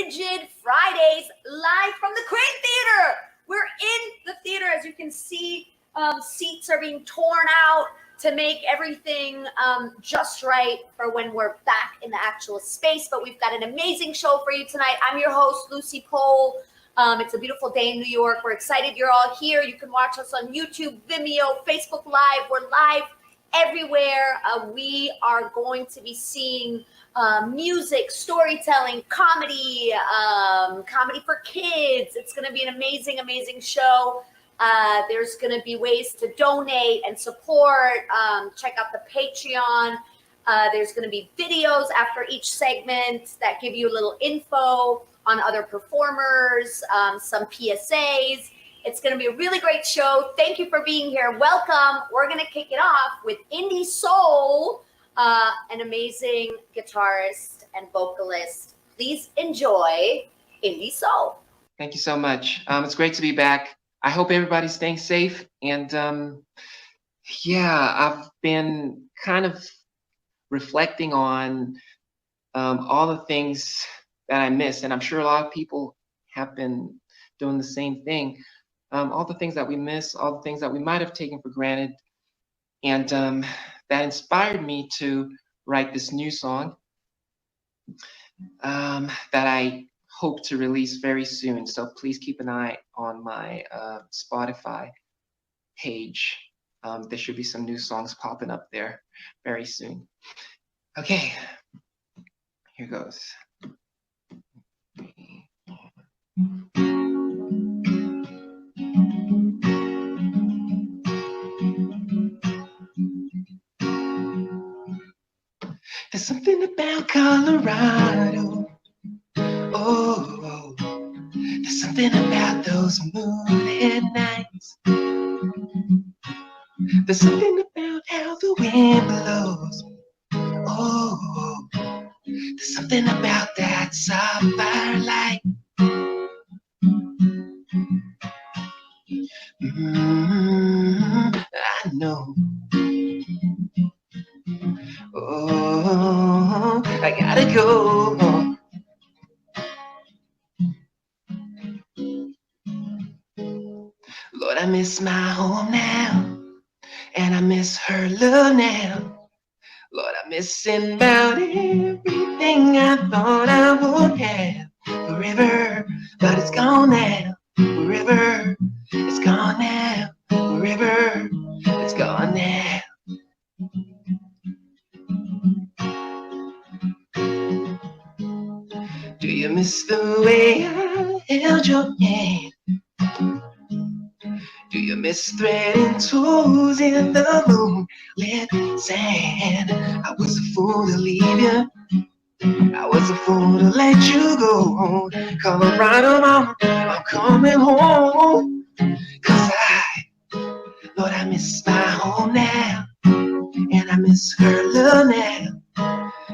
Frigid Fridays live from the Crane Theater. We're in the theater. As you can see, seats are being torn out to make everything just right for when we're back in the actual space. But we've got an amazing show for you tonight. I'm your host, Lucy Pohl. It's a beautiful day in New York. We're excited you're all here. You can watch us on YouTube, Vimeo, Facebook Live. We're live everywhere. We are going to be seeing music, storytelling, comedy, comedy for kids. It's going to be an amazing, amazing show. There's going to be ways to donate and support. Check out the Patreon. There's going to be videos after each segment that give you a little info on other performers, some PSAs. It's going to be a really great show. Thank you for being here. Welcome. We're going to kick it off with Indie Soul, an amazing guitarist and vocalist. Please enjoy Indie Soul. Thank you so much. It's great to be back. I hope everybody's staying safe. And yeah, I've been kind of reflecting on all the things that I miss. And I'm sure a lot of people have been doing the same thing. All the things that we miss, all the things that we might have taken for granted. And that inspired me to write this new song that I hope to release very soon. So please keep an eye on my Spotify page. There should be some new songs popping up there very soon. Okay, here goes. There's something about Colorado. Oh, there's something about those moonlit nights. There's something about how the wind blows. Oh, there's something about that sapphire light. I know. Oh, I gotta go. Lord, I miss my home now, and I miss her love now. Lord, I'm missing about everything I thought I would have forever, but it's gone now. Forever, it's gone now. Forever, it's gone now. Do you miss the way I held your hand? Do you miss threading toes in the moonlit sand? I was a fool to leave you. I was a fool to let you go. Colorado, I'm coming home. 'Cause Lord, I miss my home now, and I miss her love now.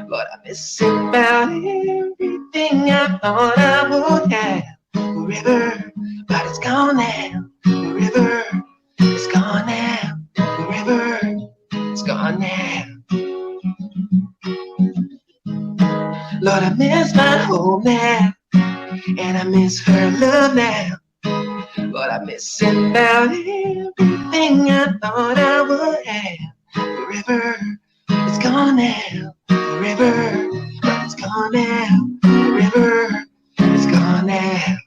Lord, I miss about everything I thought I would have forever, but it's gone now. Forever, it's gone now. Forever, it's gone now. Lord, I miss my home now, and I miss her love now. Lord, I miss about everything I thought I would have forever. It's gone now. Forever, it's gone now. Forever, it's gone now.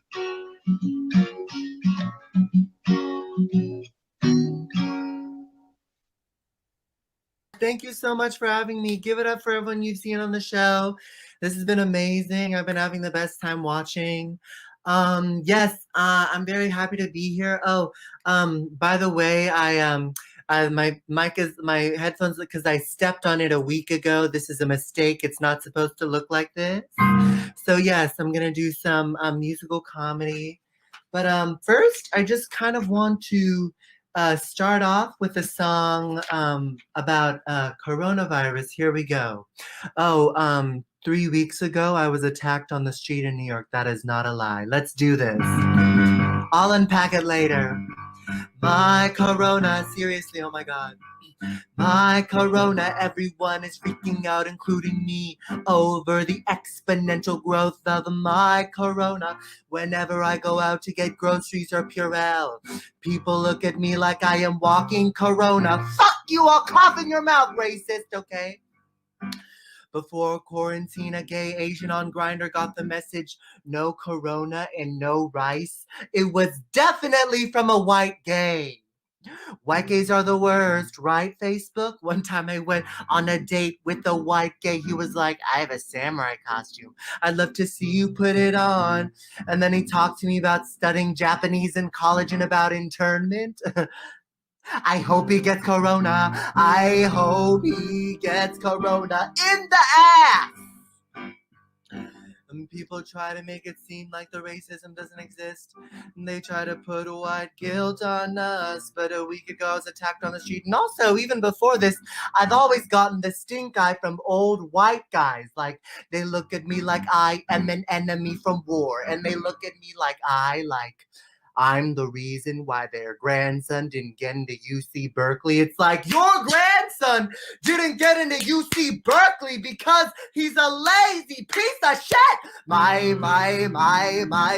Thank you so much for having me. Give it up for everyone you've seen on the show. This has been amazing. I've been having the best time watching. Yes, I'm very happy to be here. Oh, by the way, my mic is, my headphones, because I stepped on it a week ago. This is a mistake. It's not supposed to look like this. So yes, I'm gonna do some musical comedy. But first, I just kind of want to start off with a song about coronavirus. Here we go. Oh, 3 weeks ago, I was attacked on the street in New York. That is not a lie. Let's do this. I'll unpack it later. My corona, seriously, oh my God. My corona, everyone is freaking out, including me, over the exponential growth of my corona. Whenever I go out to get groceries or Purell, people look at me like I am walking corona. Fuck you, I'll cough in your mouth, racist, okay? Before quarantine, a gay Asian on Grindr got the message, no corona and no rice. It was definitely from a white gay. White gays are the worst, right, Facebook? One time I went on a date with a white gay. He was like, I have a samurai costume. I'd love to see you put it on. And then he talked to me about studying Japanese in college and about internment. I hope he gets corona. I hope he gets corona in the ass. And people try to make it seem like the racism doesn't exist. And they try to put white guilt on us. But a week ago I was attacked on the street. And also, even before this, I've always gotten the stink eye from old white guys. Like, they look at me like I am an enemy from war. And they look at me like I'm the reason why their grandson didn't get into UC Berkeley. It's like, your grandson didn't get into UC Berkeley because he's a lazy piece of shit. My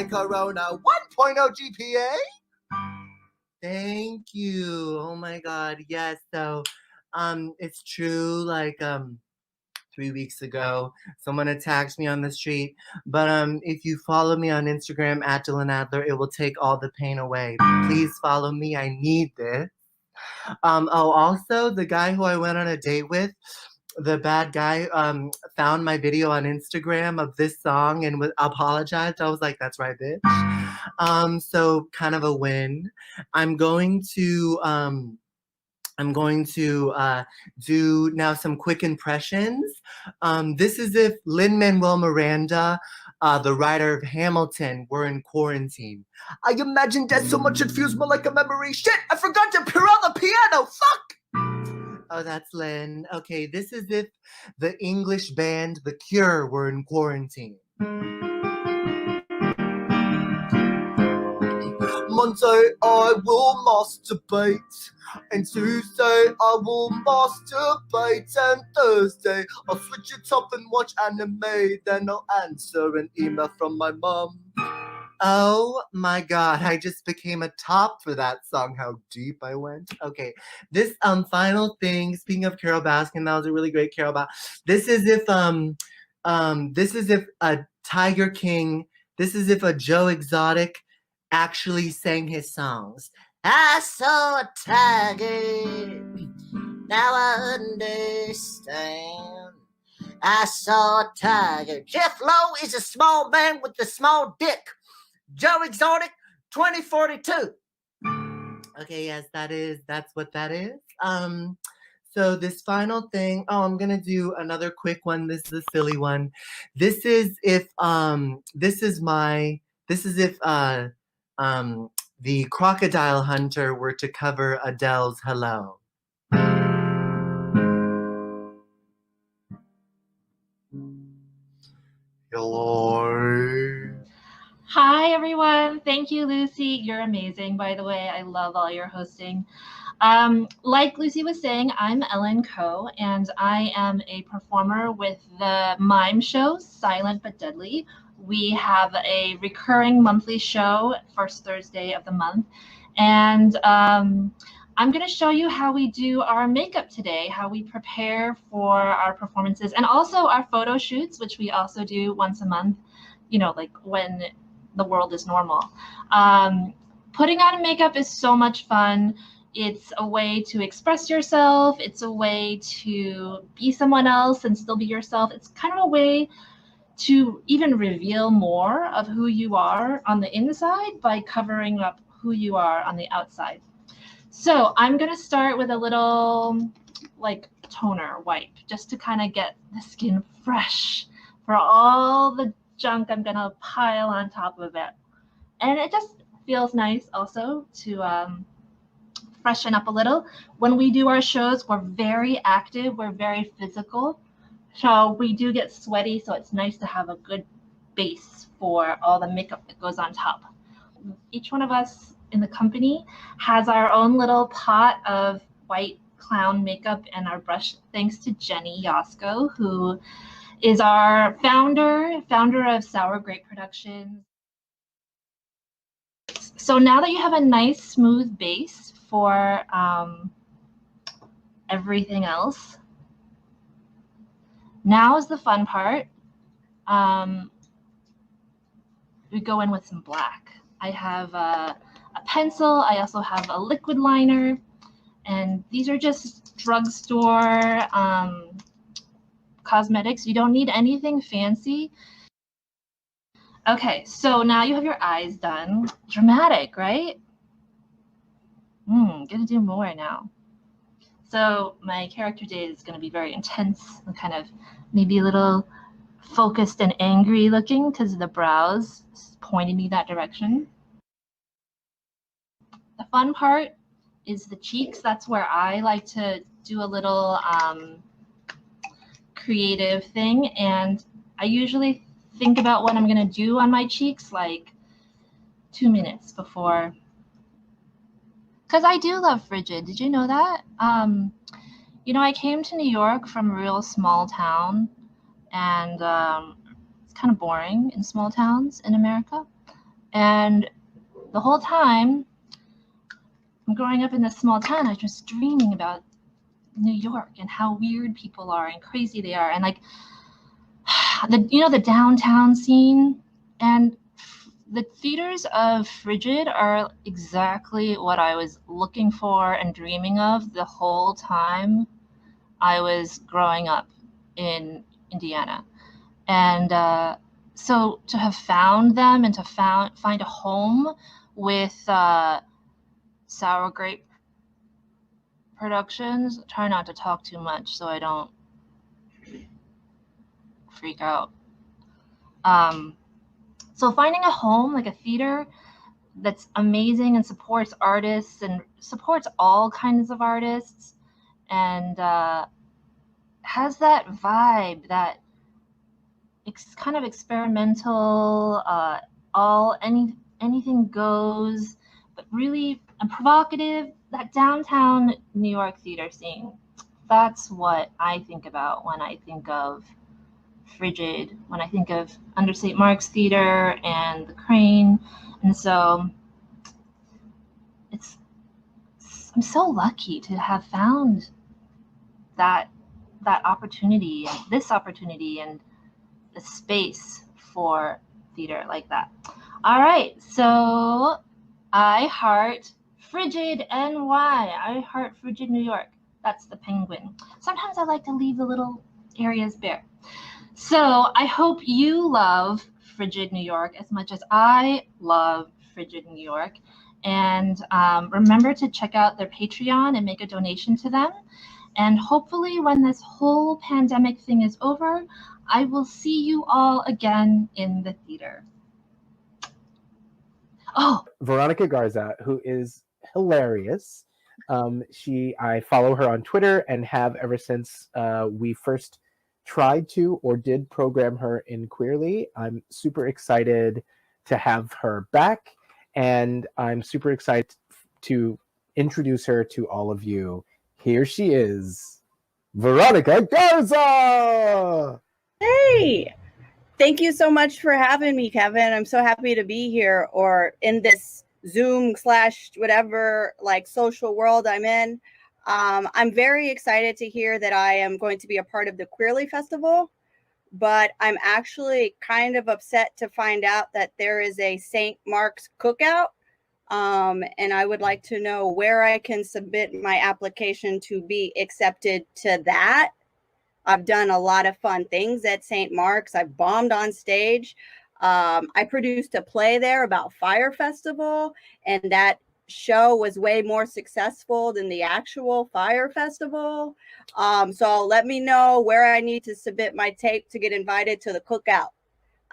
corona 1.0 GPA. Thank you. Oh my God. Yes. So, it's true. Like, 3 weeks ago, someone attacked me on the street. But if you follow me on Instagram at Dylan Adler, it will take all the pain away. Please follow me. I need this. Also, the guy who I went on a date with, the bad guy, found my video on Instagram of this song and apologized. I was like, that's right, bitch. So kind of a win. I'm going to do now some quick impressions. This is if Lin-Manuel Miranda, the writer of Hamilton, were in quarantine. I imagine death so much it feels more like a memory. Shit, I forgot to pure out the piano. Fuck! Oh, that's Lin. Okay, this is if the English band The Cure were in quarantine. Monday I will masturbate, and Tuesday I will masturbate, and Thursday I'll switch it up and watch anime, then I'll answer an email from my mom. Oh my God, I just became a top for that song, how deep I went. Okay, this final thing, speaking of Carole Baskin, that was a really great Carole Baskin. This is if a Tiger King, this is if a Joe Exotic actually sang his songs. I saw a tiger, now I understand. I saw a tiger. Jeff Lowe is a small man with a small dick. Joe Exotic, 2042. Okay, yes, that's what that is. So this final thing, I'm gonna do another quick one. This is a silly one. This is if the Crocodile Hunter were to cover Adele's Hello. Hello. Hi, everyone. Thank you, Lucy. You're amazing, by the way. I love all your hosting. Like Lucy was saying, I'm Ellen Coe, and I am a performer with the mime show, Silent But Deadly. We have a recurring monthly show, first Thursday of the month. And I'm going to show you how we do our makeup today, how we prepare for our performances, and also our photo shoots, which we also do once a month, like when the world is normal. Putting on makeup is so much fun. It's a way to express yourself. It's a way to be someone else and still be yourself. It's kind of a way to even reveal more of who you are on the inside by covering up who you are on the outside. So I'm going to start with a little toner wipe just to kind of get the skin fresh for all the junk I'm going to pile on top of it. And it just feels nice also to freshen up a little. When we do our shows, we're very active, we're very physical. So we do get sweaty, so it's nice to have a good base for all the makeup that goes on top. Each one of us in the company has our own little pot of white clown makeup and our brush, thanks to Jenny Yasko, who is our founder of Sour Grape Productions. So now that you have a nice smooth base for everything else, now is the fun part. We go in with some black. I have a pencil. I also have a liquid liner, and these are just drugstore cosmetics. You don't need anything fancy. Okay, so now you have your eyes done. Dramatic, right? Gonna do more now. So my character day is gonna be very intense and kind of maybe a little focused and angry looking because the brows pointing me that direction. The fun part is the cheeks. That's where I like to do a little creative thing, and I usually think about what I'm gonna do on my cheeks like 2 minutes before, because I do love Frigid. Did you know that? You know, I came to New York from a real small town, and it's kind of boring in small towns in America. And the whole time I'm growing up in this small town, I was just dreaming about New York and how weird people are and crazy they are, and like the downtown scene. And the theaters of Frigid are exactly what I was looking for and dreaming of the whole time I was growing up in Indiana. And so to have found them and to find a home with Sour Grape Productions, try not to talk too much so I don't freak out. So finding a home, like a theater that's amazing and supports artists and supports all kinds of artists, and has that vibe, that kind of experimental, anything goes, but really provocative, that downtown New York theater scene. That's what I think about when I think of Frigid, when I think of Under St. Mark's Theater and the Crane. And so I'm so lucky to have found that opportunity, and this opportunity, and the space for theater like that. All right, so I heart Frigid NY. I heart Frigid New York. That's the penguin. Sometimes I like to leave the little areas bare. So I hope you love Frigid New York as much as I love Frigid New York. And remember to check out their Patreon and make a donation to them. And hopefully when this whole pandemic thing is over, I will see you all again in the theater. Oh, Veronica Garza, who is hilarious. I follow her on Twitter and have ever since we first tried to or did program her in Queerly. I'm super excited to have her back, and I'm super excited to introduce her to all of you. Here she is, Veronica Garza! Hey! Thank you so much for having me, Kevin. I'm so happy to be here, or in this Zoom / whatever like social world I'm in. I'm very excited to hear that I am going to be a part of the Queerly Festival, but I'm actually kind of upset to find out that there is a St. Mark's cookout, and I would like to know where I can submit my application to be accepted to that. I've done a lot of fun things at St. Mark's. I've bombed on stage. I produced a play there about Fire Festival, and that show was way more successful than the actual Fire Festival. So let me know where I need to submit my tape to get invited to the cookout.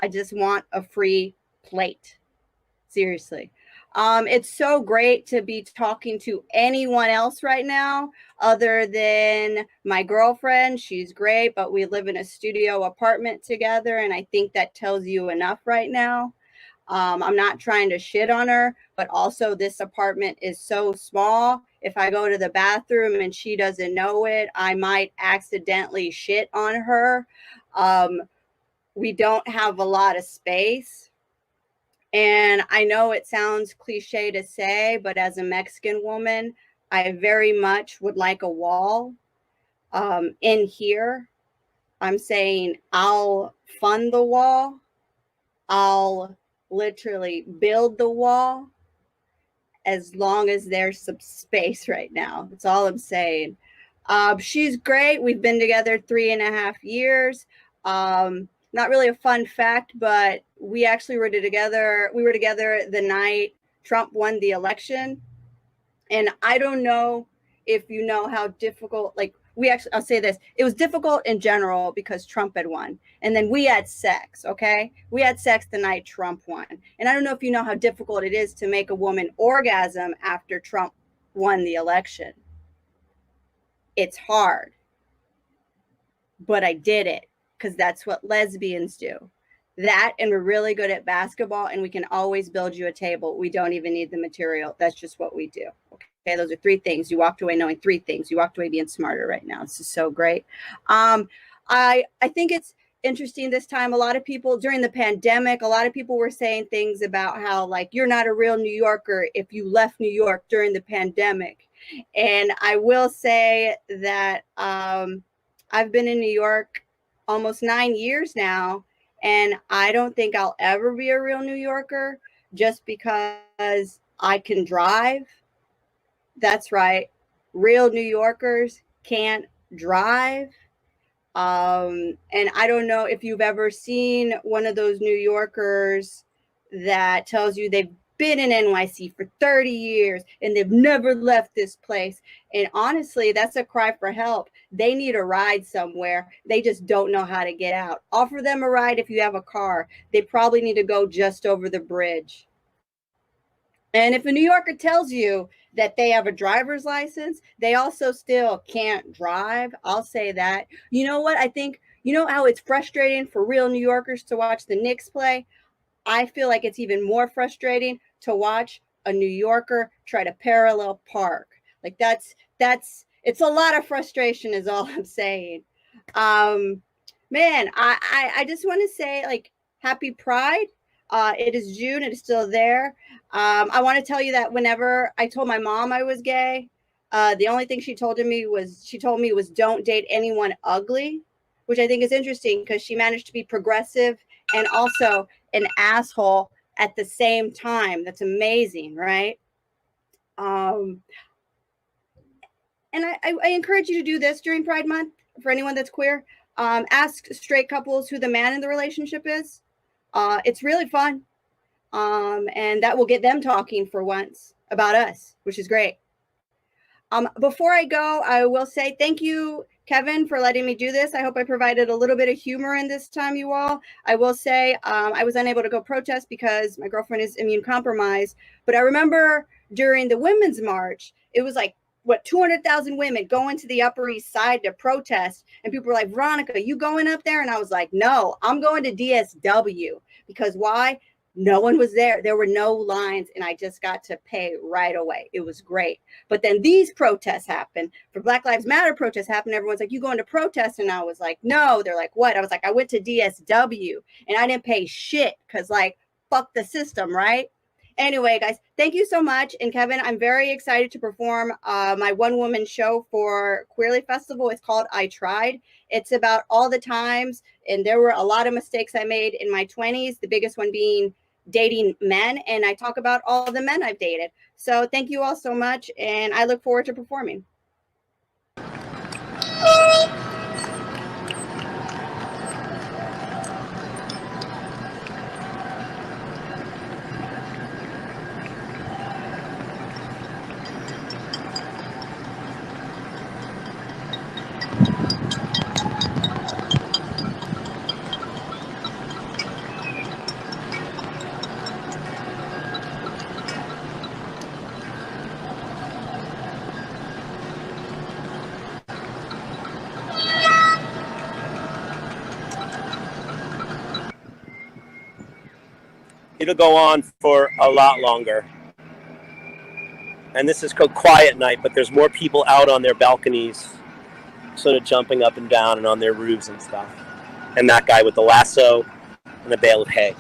I just want a free plate. Seriously. It's so great to be talking to anyone else right now other than my girlfriend. She's great, but we live in a studio apartment together, and I think that tells you enough right now. I'm not trying to shit on her, but also this apartment is so small. If I go to the bathroom and she doesn't know it, I might accidentally shit on her. We don't have a lot of space. And I know it sounds cliche to say, but as a Mexican woman, I very much would like a wall in here. I'm saying I'll fund the wall. I'll literally build the wall as long as there's some space right now. That's all I'm saying. She's great. We've been together 3.5 years. Not really a fun fact, but we actually were together. We were together the night Trump won the election. And I don't know if you know how difficult, like, I'll say this, it was difficult in general because Trump had won. And then we had sex, okay? We had sex the night Trump won. And I don't know if you know how difficult it is to make a woman orgasm after Trump won the election. It's hard. But I did it because that's what lesbians do. That, and we're really good at basketball, and we can always build you a table. We don't even need the material. That's just what we do. Okay, those are 3 things. You walked away knowing 3 things. You walked away being smarter right now. This is so great. I think it's interesting this time. A lot of people during the pandemic, a lot of people were saying things about how, like, you're not a real New Yorker if you left New York during the pandemic. And I will say that I've been in New York almost 9 years now. And I don't think I'll ever be a real New Yorker just because I can drive. That's right. Real New Yorkers can't drive. And I don't know if you've ever seen one of those New Yorkers that tells you they've been in NYC for 30 years and they've never left this place. And honestly, that's a cry for help. They need a ride somewhere. They just don't know how to get out. Offer them a ride if you have a car. They probably need to go just over the bridge. And if a New Yorker tells you that they have a driver's license, they also still can't drive. I'll say that. You know what? I think, you know how it's frustrating for real New Yorkers to watch the Knicks play? I feel like it's even more frustrating to watch a New Yorker try to parallel park. Like it's a lot of frustration is all I'm saying. Man, I just want to say, like, happy Pride. It is June. It is still there. I want to tell you that whenever I told my mom I was gay, the only thing she told me was don't date anyone ugly, which I think is interesting because she managed to be progressive and also an asshole at the same time. That's amazing, right? And I encourage you to do this during Pride Month for anyone that's queer. Ask straight couples who the man in the relationship is. It's really fun. And that will get them talking for once about us, which is great. Before I go, I will say thank you, Kevin, for letting me do this. I hope I provided a little bit of humor in this time, you all. I will say I was unable to go protest because my girlfriend is immune compromised. But I remember during the Women's March, it was like, 200,000 women going to the Upper East Side to protest. And people were like, Veronica, you going up there? And I was like, no, I'm going to DSW. Because why? No one was there. There were no lines, and I just got to pay right away. It was great. But then these protests happened. For Black Lives Matter protests happened. Everyone's like, you going to protest? And I was like, no. They're like, what? I was like, I went to DSW, and I didn't pay shit because, like, fuck the system, right? Anyway, guys, thank you so much. And Kevin, I'm very excited to perform my one-woman show for Queerly Festival. It's called I Tried. It's about all the times, and there were a lot of mistakes I made in my 20s, the biggest one being dating men. And I talk about all the men I've dated. So thank you all so much, and I look forward to performing. it'll go on for a lot longer. And this is called Quiet Night, but there's more people out on their balconies, sort of jumping up and down and on their roofs and stuff. And that guy with the lasso and the bale of hay.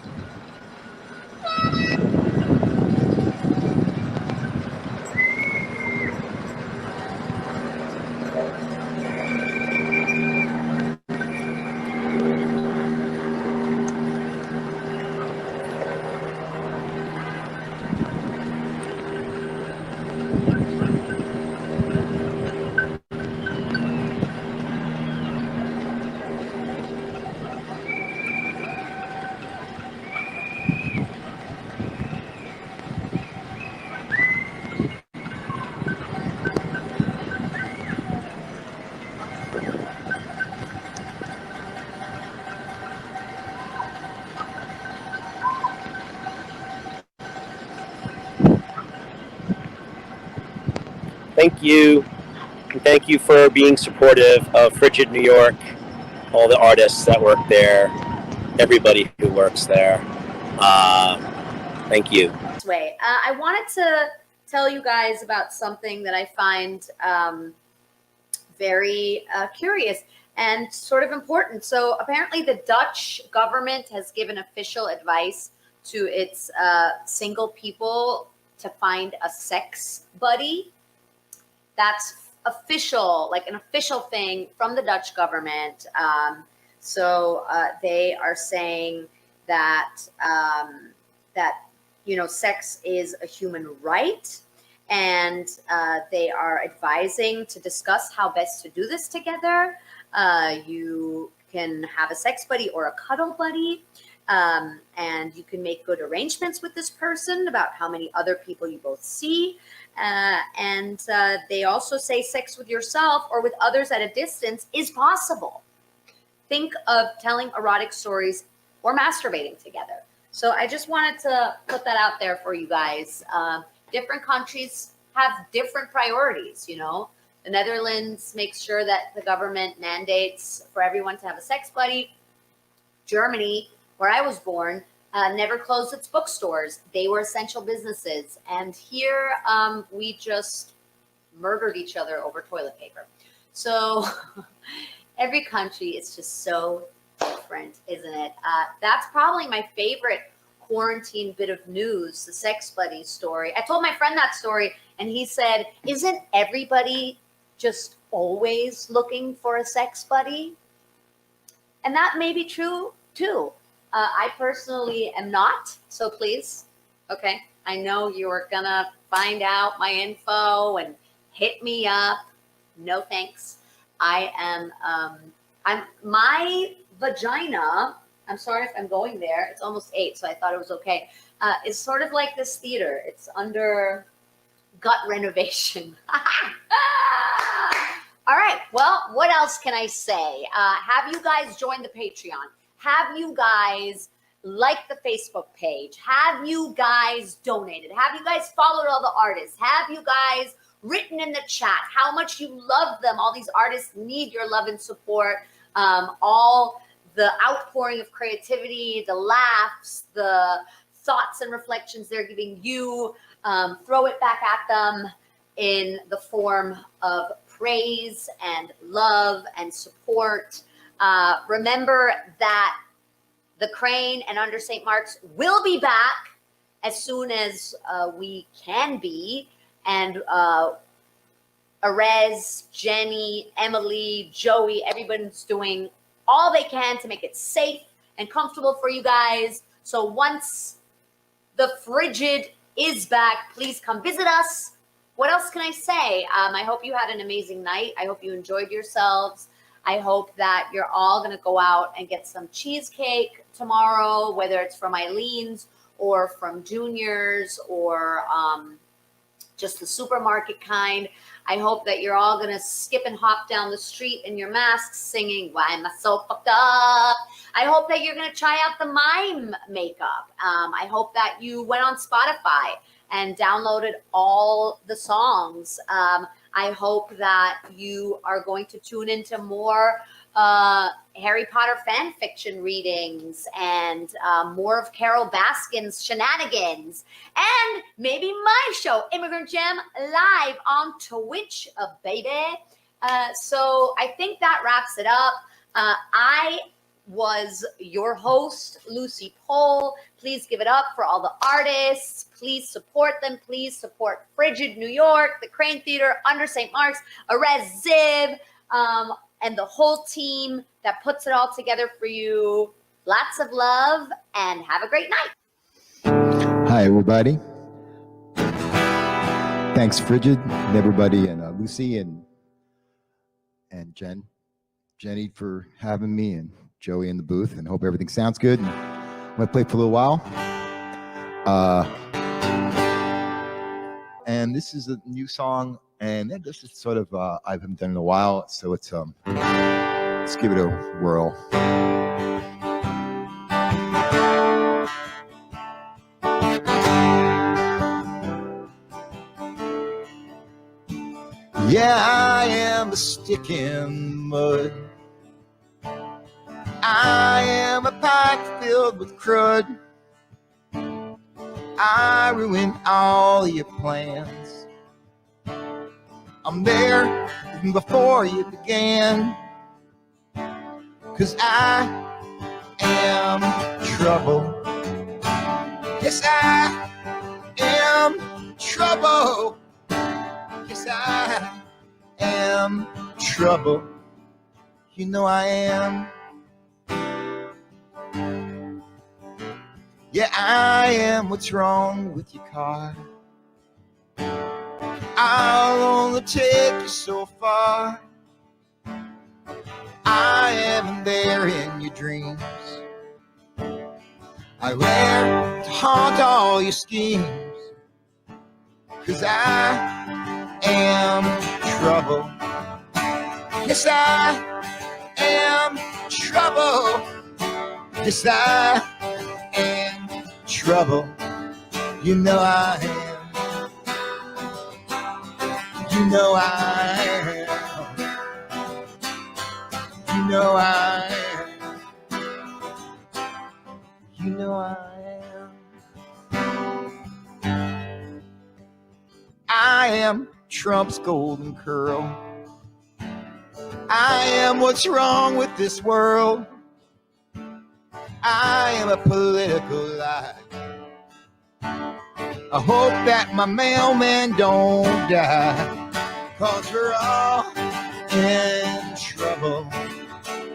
Thank you. And thank you for being supportive of Frigid New York, all the artists that work there, everybody who works there. Thank you. Way. I wanted to tell you guys about something that I find very curious and sort of important. So apparently the Dutch government has given official advice to its single people to find a sex buddy. That's official, like an official thing from the Dutch government. So they are saying that sex is a human right, and they are advising to discuss how best to do this together. You can have a sex buddy or a cuddle buddy, and you can make good arrangements with this person about how many other people you both see. And they also say sex with yourself or with others at a distance is possible. Think of telling erotic stories or masturbating together. So I just wanted to put that out there for you guys. Different countries have different priorities, you know. The Netherlands makes sure that the government mandates for everyone to have a sex buddy. Germany, where I was born, never closed its bookstores. They were essential businesses. And here we just murdered each other over toilet paper. So every country is just so different, isn't it? That's probably my favorite quarantine bit of news, the sex buddy story. I told my friend that story and he said, isn't everybody just always looking for a sex buddy? And that may be true too. I personally am not, so please, okay, I know you're gonna find out my info and hit me up. No thanks. I'm my vagina, I'm sorry if I'm going there, it's almost 8, so I thought it was okay. It's sort of like this theater. It's under gut renovation. All right, well, what else can I say? Have you guys joined the Patreon? Have you guys liked the Facebook page? Have you guys donated? Have you guys followed all the artists? Have you guys written in the chat how much you love them? All these artists need your love and support. All the outpouring of creativity, the laughs, the thoughts and reflections they're giving you, throw it back at them in the form of praise and love and support. Remember that the Crane and Under St. Mark's will be back as soon as we can be. And Arez, Jenny, Emily, Joey, everyone's doing all they can to make it safe and comfortable for you guys. So once the Frigid is back, please come visit us. What else can I say? I hope you had an amazing night. I hope you enjoyed yourselves. I hope that you're all going to go out and get some cheesecake tomorrow, whether it's from Eileen's or from Junior's or just the supermarket kind. I hope that you're all going to skip and hop down the street in your masks singing, "Why am I so fucked up?" I hope that you're going to try out the mime makeup. I hope that you went on Spotify and downloaded all the songs. I hope that you are going to tune into more Harry Potter fan fiction readings and more of Carol Baskin's shenanigans, and maybe my show, Immigrant Gem, live on Twitch, baby. So I think that wraps it up. I was your host, Lucy Pohl. Please give it up for all the artists. Please support them. Please support Frigid New York, the Crane Theater, Under St. Mark's, Arez Ziv, and the whole team that puts it all together for you. Lots of love and have a great night. Hi, everybody. Thanks, Frigid, and everybody, and Lucy and Jenny for having me, and Joey in the booth, and hope everything sounds good. And I'm gonna play for a little while. And this is a new song, and this is sort of I haven't done in a while, so it's let's give it a whirl. Yeah, I am a stick in mud. I am a pipe filled with crud. I ruin all your plans. I'm there even before you began. 'Cause I am trouble. Yes, I am trouble. Yes, I am trouble. You know I am. Yeah, I am what's wrong with your car. I'll only take you so far. I am there in your dreams. I wear to haunt all your schemes. 'Cause I am trouble. Yes, I am trouble. Yes, I am trouble. You know I am. You know I am. You know I am. You know I am. I am Trump's golden curl. I am what's wrong with this world. I am a political lie. I hope that my mailman don't die. 'Cause we're all in trouble.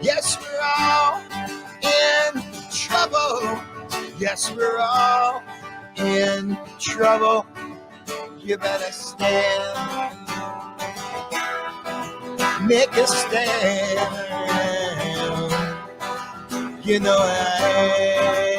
Yes, we're all in trouble. Yes, we're all in trouble. You better stand. Make a stand. You know I am.